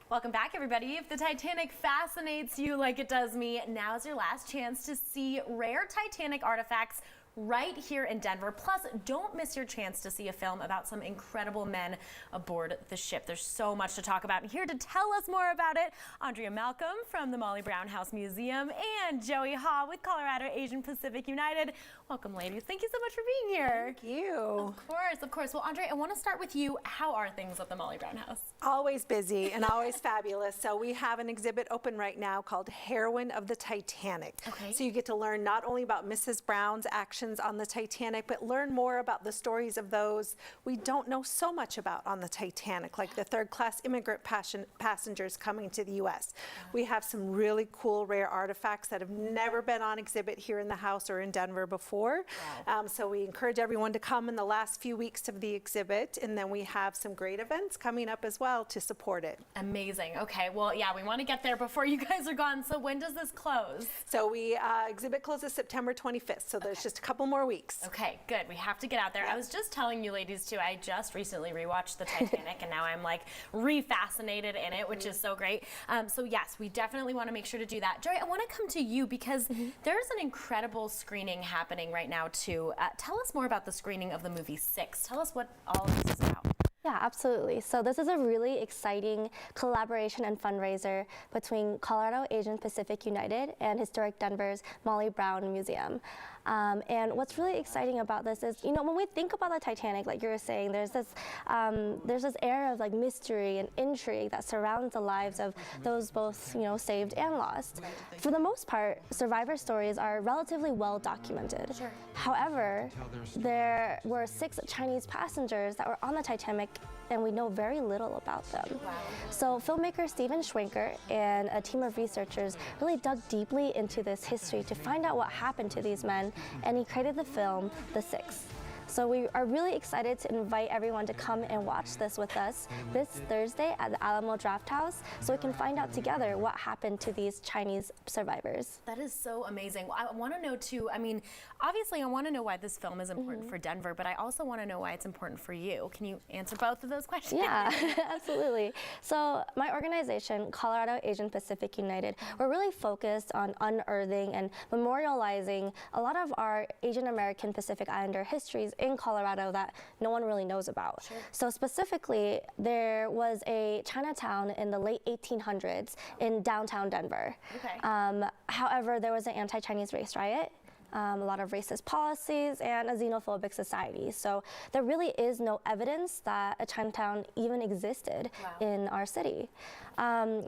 Welcome back, everybody. If the Titanic fascinates you like it does me, now's your last chance to see rare Titanic artifacts right here in Denver. Plus, don't miss your chance to see a film about some incredible men aboard the ship. There's so much to talk about. And here to tell us more about it, Andrea Malcolm from the Molly Brown House Museum and Joey Ha with Colorado Asian Pacific United. Welcome, ladies. Thank you so much for being here. Thank you. Of course, of course. Well, Andrea, I want to start with you. How are things at the Molly Brown House? Always busy and always fabulous. So we have an exhibit open right now called Heroine of the Titanic. Okay. So you get to learn not only about Mrs. Brown's actions on the Titanic, but learn more about the stories of those we don't know so much about on the Titanic, like the third-class immigrant passengers coming to the U.S. We have some really cool, rare artifacts that have never been on exhibit here in the house or in Denver before. Wow. So we encourage everyone to come in the last few weeks of the exhibit, and then we have some great events coming up as well to support it. Amazing. Okay, well, yeah, we want to get there before you guys are gone. So when does this close? So we exhibit closes September 25th, so there's just a couple more weeks. Okay, good. We have to get out there. Yep. I was just telling you ladies too, I just recently rewatched the Titanic and now I'm like re-fascinated in it, which is so great. So yes, we definitely want to make sure to do that. Joy, I want to come to you because there's an incredible screening happening right now too. Tell us more about the screening of the movie 6. Tell us what all of this is about. Yeah, absolutely. So this is a really exciting collaboration and fundraiser between Colorado Asian Pacific United and Historic Denver's Molly Brown Museum. And what's really exciting about this is, you know, when we think about the Titanic, like you were saying, there's this air of like mystery and intrigue that surrounds the lives of those both, you know, saved and lost. For the most part, survivor stories are relatively well documented. Sure. However, there were 6 Chinese passengers that were on the Titanic and we know very little about them. Wow. So filmmaker Steven Schwenker and a team of researchers really dug deeply into this history to find out what happened to these men, and he created the film The Six. So we are really excited to invite everyone to come and watch this with us this Thursday at the Alamo Drafthouse so we can find out together what happened to these Chinese survivors. That is so amazing. I want to know too, I mean, obviously I want to know why this film is important for Denver, but I also want to know why it's important for you. Can you answer both of those questions? Yeah, absolutely. So my organization, Colorado Asian Pacific United, we're really focused on unearthing and memorializing a lot of our Asian American Pacific Islander histories in Colorado that no one really knows about. Sure. So specifically, there was a Chinatown in the late 1800s in downtown Denver. Okay. However, there was an anti-Chinese race riot, a lot of racist policies, and a xenophobic society. So there really is no evidence that a Chinatown even existed in our city.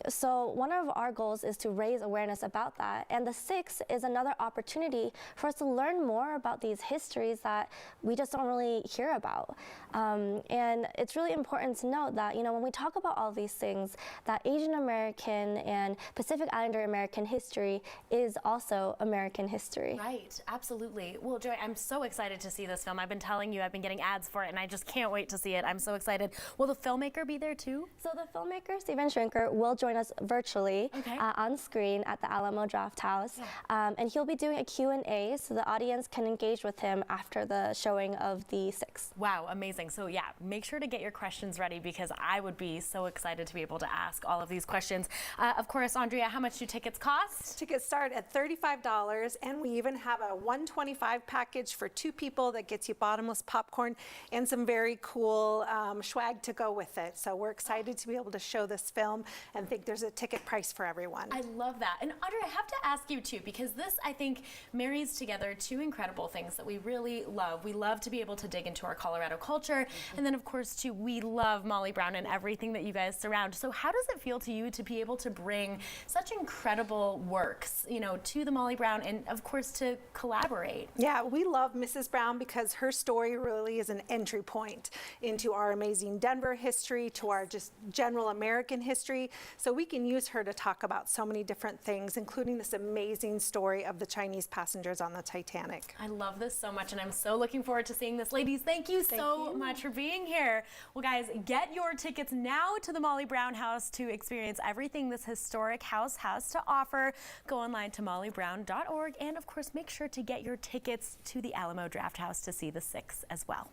So one of our goals is to raise awareness about that, and the 6 is another opportunity for us to learn more about these histories that we just don't really hear about. And it's really important to note that, you know, when we talk about all these things, that Asian American and Pacific Islander American history is also American history. Right, absolutely. Well, Joy, I'm so excited to see this film. I've been telling you, I've been getting ads for it, and I just can't wait to see it. I'm so excited. Will the filmmaker be there too? So the filmmaker, Steven Schwenker, will join us virtually on screen at the Alamo Drafthouse. And he'll be doing a Q&A so the audience can engage with him after the showing of the 6. Wow, amazing. So yeah, make sure to get your questions ready because I would be so excited to be able to ask all of these questions. Of course, Andrea, how much do tickets cost? Tickets start at $35, and we even have a $125 package for 2 people that gets you bottomless popcorn and some very cool swag to go with it. So we're excited to be able to show this film and think there's a ticket price for everyone. I love that. And Andrea, I have to ask you too, because this, I think, marries together 2 incredible things that we really love. We love to be able to dig into our Colorado culture, and then of course too, we love Molly Brown and everything that you guys surround. So how does it feel to you to be able to bring such incredible works, you know, to the Molly Brown and of course to collaborate? Yeah, we love Mrs. Brown because her story really is an entry point into our amazing Denver history, to our just general American history. So we can use her to talk about so many different things, including this amazing story of the Chinese passengers on the Titanic. I love this so much, and I'm so looking forward to seeing this. Ladies, thank you so much for being here. Well, guys, get your tickets now to the Molly Brown House to experience everything this historic house has to offer. Go online to mollybrown.org, and of course, make sure to get your tickets to the Alamo Drafthouse to see the 6 as well.